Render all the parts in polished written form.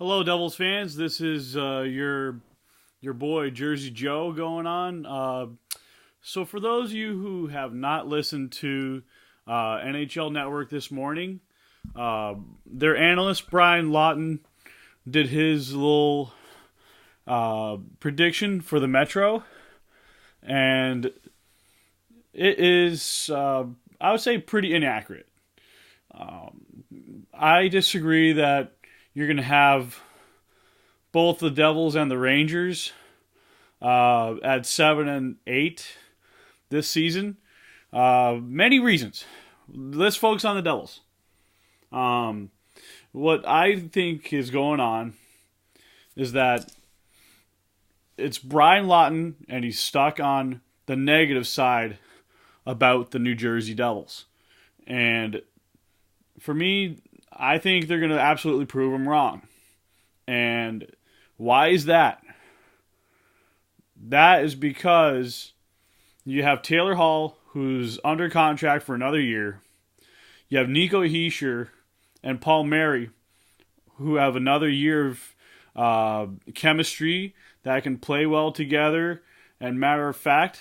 Hello, Devils fans. This is your boy Jersey Joe going on. So, for those of you who have not listened to NHL Network this morning, their analyst Brian Lawton did his little prediction for the Metro, and it is, I would say, pretty inaccurate. I disagree that you're going to have both the Devils and the Rangers at 7 and 8 this season. Many reasons. Let's focus on the Devils. What I think is going on is that it's Brian Lawton, and he's stuck on the negative side about the New Jersey Devils. And for me, I think they're going to absolutely prove him wrong. And why is that? That is because you have Taylor Hall, who's under contract for another year. You have Nico Hischier and Paul Mary, who have another year of chemistry that can play well together. And matter of fact,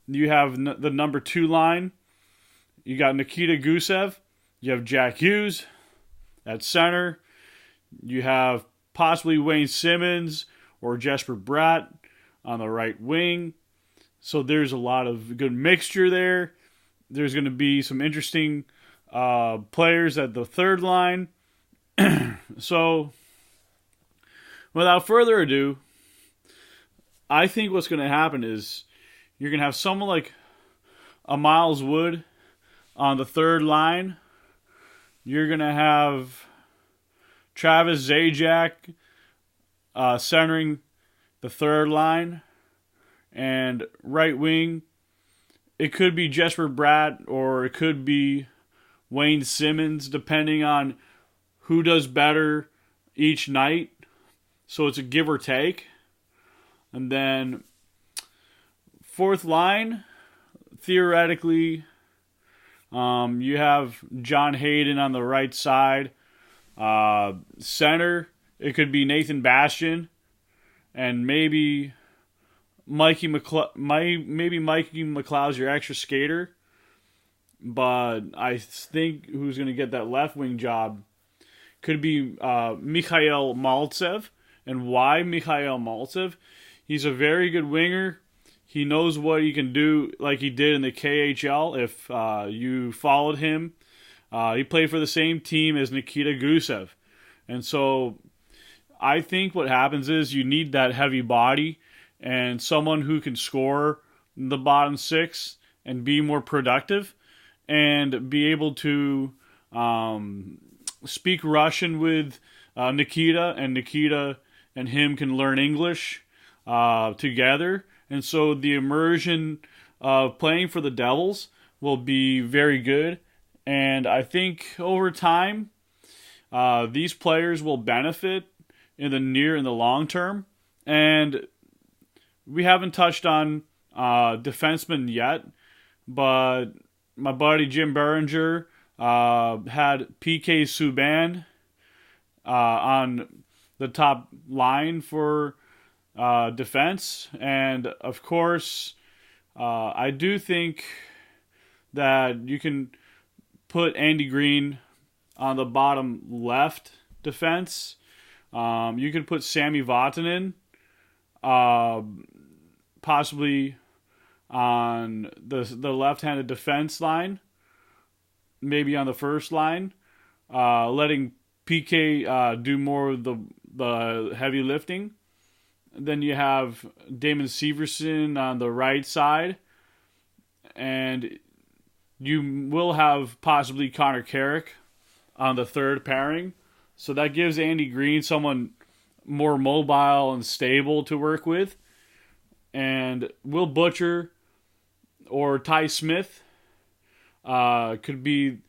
you have the number 2 line. You got Nikita Gusev. You have Jack Hughes at center. You have possibly Wayne Simmons or Jesper Bratt on the right wing. So there's a lot of good mixture there. There's going to be some interesting players at the third line. So, without further ado, I think what's going to happen is you're going to have someone like a Miles Wood on the third line. You're going to have Travis Zajac centering the third line. And right wing, it could be Jesper Bratt or it could be Wayne Simmons, depending on who does better each night. So it's a give or take. And then fourth line, theoretically, you have John Hayden on the right side. Center, it could be Nathan Bastian, and maybe Mikey McLeod's your extra skater. But I think who's going to get that left wing job could be Mikhail Maltsev. And why Mikhail Maltsev? He's a very good winger. He knows what he can do, like he did in the KHL. If you followed him, he played for the same team as Nikita Gusev. And so I think what happens is you need that heavy body and someone who can score the bottom 6 and be more productive and be able to speak Russian with Nikita, and Nikita and him can learn English together. And so the immersion of playing for the Devils will be very good. And I think over time, these players will benefit in the near and the long term. And we haven't touched on defensemen yet, but my buddy Jim Berenger had PK Subban on the top line for defense. And of course, I do think that you can put Andy Green on the bottom left defense. You could put Sammy Vatanen possibly on the left-handed defense line, maybe on the first line, letting PK do more of the heavy lifting. Then you have Damon Severson on the right side, and you will have possibly Connor Carrick on the third pairing. So that gives Andy Green someone more mobile and stable to work with. And Will Butcher or Tai Smith could be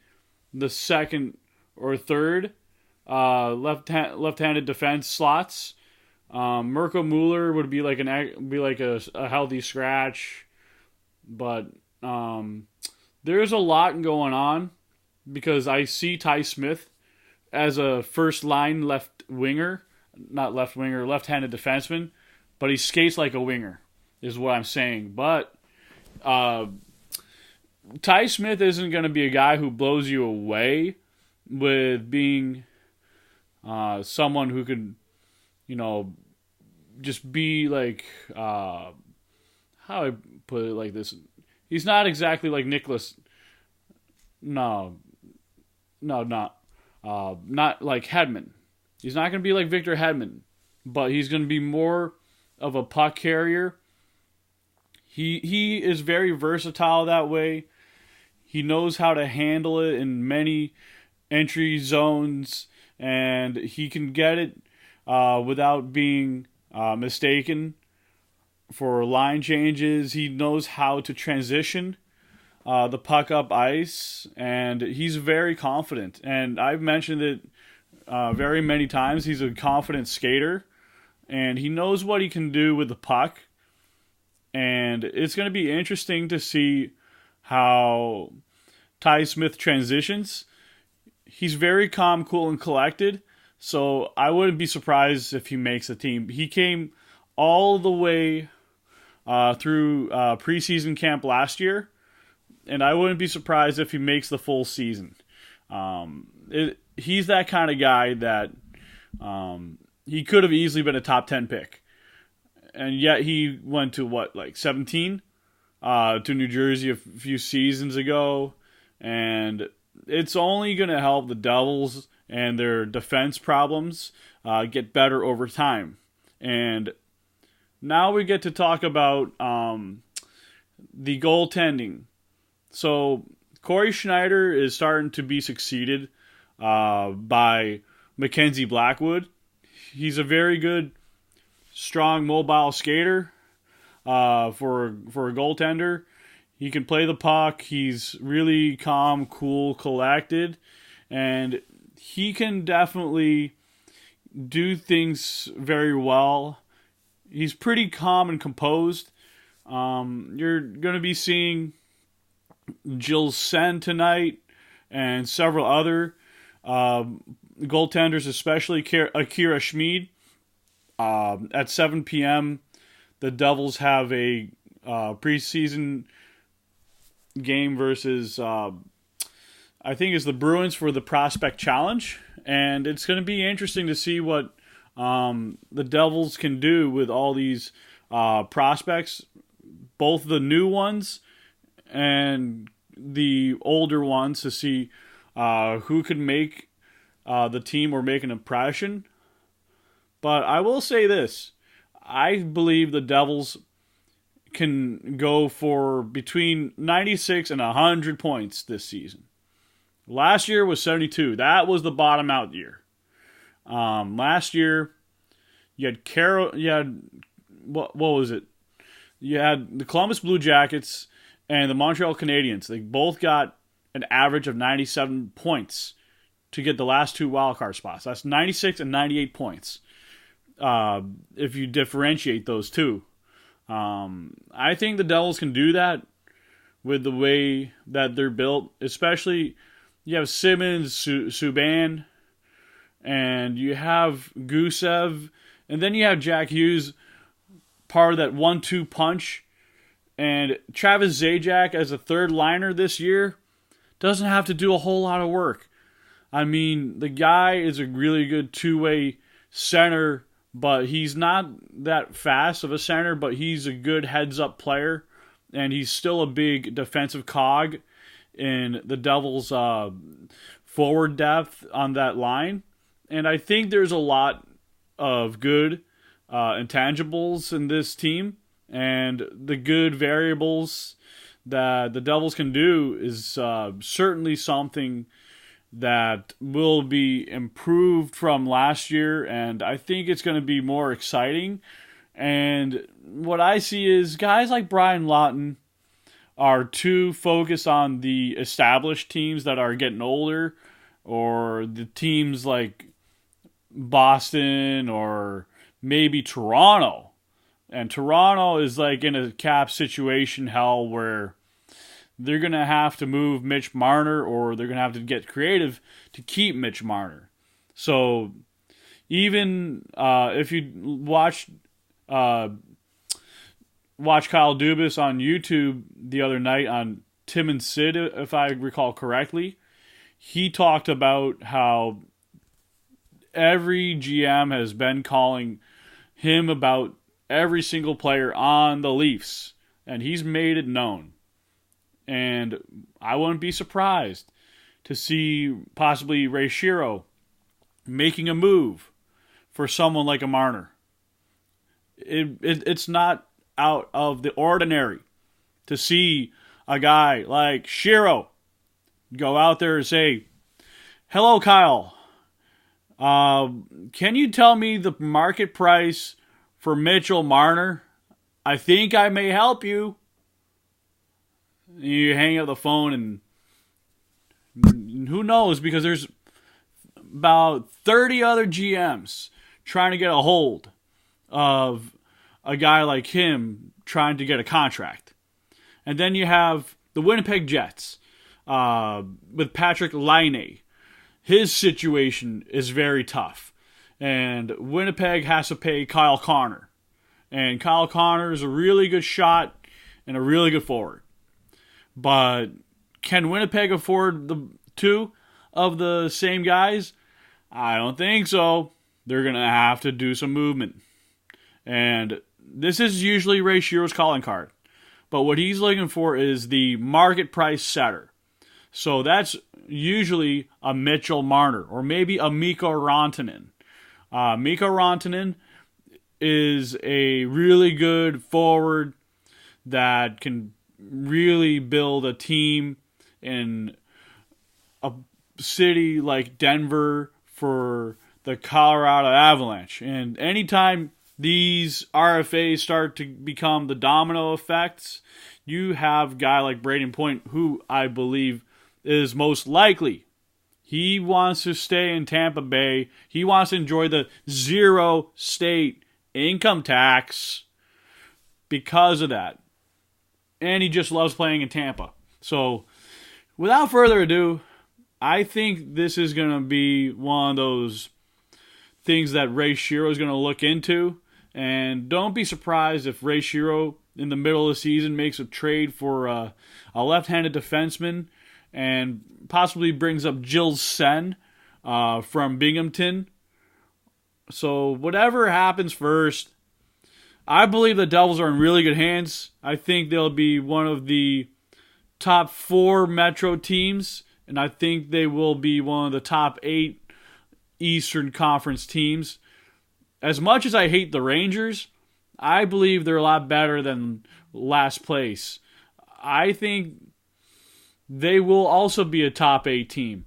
the second or third left-handed defense slots. Mirko Mueller would be like a healthy scratch, but there's a lot going on because I see Tai Smith as a first line left winger, not left winger, left-handed defenseman, but he skates like a winger, is what I'm saying. But Tai Smith isn't going to be a guy who blows you away with being someone who could, just be like, how I put it like this. He's not exactly like Nicholas. No, not like Hedman. He's not going to be like Victor Hedman, but he's going to be more of a puck carrier. He is very versatile that way. He knows how to handle it in many entry zones, and he can get it without being mistaken for line changes. He knows how to transition the puck up ice, and he's very confident. And I've mentioned it very many times. He's a confident skater, and he knows what he can do with the puck. And it's going to be interesting to see how Tai Smith transitions. He's very calm, cool, and collected, so I wouldn't be surprised if he makes a team. He came all the way through preseason camp last year, and I wouldn't be surprised if he makes the full season. He's that kind of guy that he could have easily been a top 10 pick. And yet he went to 17 to New Jersey a few seasons ago. And it's only going to help the Devils and their defense problems get better over time. And now we get to talk about the goaltending. So Corey Schneider is starting to be succeeded by Mackenzie Blackwood. He's a very good, strong, mobile skater for a goaltender. He can play the puck. He's really calm, cool, collected, and he can definitely do things very well. He's pretty calm and composed. You're going to be seeing Jill Sen tonight and several other goaltenders, especially Akira Schmid. At 7 p.m., the Devils have a preseason game versus, I think it's the Bruins for the Prospect Challenge. And it's going to be interesting to see what the Devils can do with all these prospects, both the new ones and the older ones, to see who could make the team or make an impression. But I will say this. I believe the Devils can go for between 96 and 100 points this season. Last year was 72. That was the bottom out year. Last year, you had what was it? You had the Columbus Blue Jackets and the Montreal Canadiens. They both got an average of 97 points to get the last two wildcard spots. That's 96 and 98 points. If you differentiate those two. I think the Devils can do that with the way that they're built. Especially, you have Simmons, Subban, and you have Gusev, and then you have Jack Hughes, part of that 1-2 punch. And Travis Zajac as a third liner this year doesn't have to do a whole lot of work. I mean, the guy is a really good two-way center, but he's not that fast of a center, but he's a good heads-up player, and he's still a big defensive cog in the Devils' forward depth on that line. And I think there's a lot of good intangibles in this team, and the good variables that the Devils can do is certainly something that will be improved from last year, and I think it's going to be more exciting. And what I see is guys like Brian Lawton are too focused on the established teams that are getting older, or the teams like Boston or maybe Toronto. And Toronto is like in a cap situation hell where they're going to have to move Mitch Marner, or they're going to have to get creative to keep Mitch Marner. So even if you watch Kyle Dubas on YouTube the other night on Tim and Sid, if I recall correctly, he talked about how every GM has been calling him about every single player on the Leafs, and he's made it known. And I wouldn't be surprised to see possibly Ray Shero making a move for someone like a Marner. It's not out of the ordinary to see a guy like Shero go out there and say, "Hello, Kyle. Can you tell me the market price for Mitchell Marner? I think I may help you." You hang up the phone, and who knows, because there's about 30 other GMs trying to get a hold of a guy like him trying to get a contract. And then you have the Winnipeg Jets with Patrick Laine. His situation is very tough. And Winnipeg has to pay Kyle Connor. And Kyle Connor is a really good shot and a really good forward. But can Winnipeg afford the two of the same guys? I don't think so. They're going to have to do some movement. And this is usually Ray Shero's calling card. But what he's looking for is the market price setter. So that's usually a Mitchell Marner or maybe a Mikko Rantanen. Mikko Rantanen is a really good forward that can really build a team in a city like Denver for the Colorado Avalanche. And anytime these RFAs start to become the domino effects, you have a guy like Braden Point, who I believe is most likely. He wants to stay in Tampa Bay. He wants to enjoy the 0 state income tax because of that. And he just loves playing in Tampa. So, without further ado, I think this is going to be one of those things that Ray Shero is going to look into. And don't be surprised if Ray Shero, in the middle of the season, makes a trade for a left-handed defenseman and possibly brings up Jill Sen from Binghamton. So, whatever happens first, I believe the Devils are in really good hands. I think they'll be one of the top 4 Metro teams, and I think they will be one of the top 8 Eastern Conference teams. As much as I hate the Rangers, I believe they're a lot better than last place. I think they will also be a top 8 team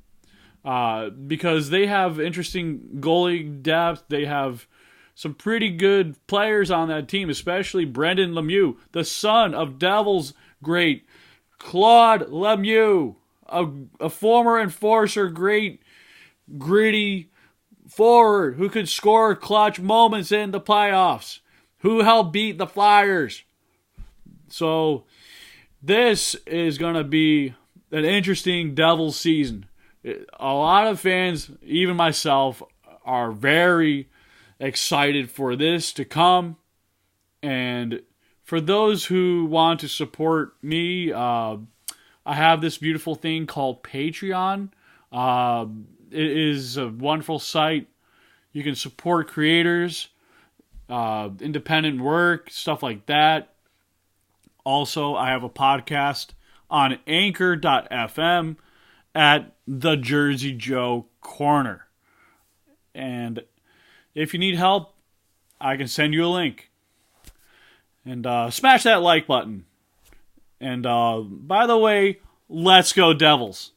because they have interesting goalie depth. They have some pretty good players on that team, especially Brendan Lemieux, the son of Devils great Claude Lemieux, a former enforcer, great, gritty forward who could score clutch moments in the playoffs, who helped beat the Flyers. So this is going to be an interesting Devils season. A lot of fans, even myself, are very excited for this to come. And for those who want to support me, I have this beautiful thing called Patreon. It is a wonderful site. You can support creators, independent work, stuff like that. Also, I have a podcast on anchor.fm at the Jersey Joe Corner. And if you need help, I can send you a link. And smash that like button. And by the way, let's go Devils.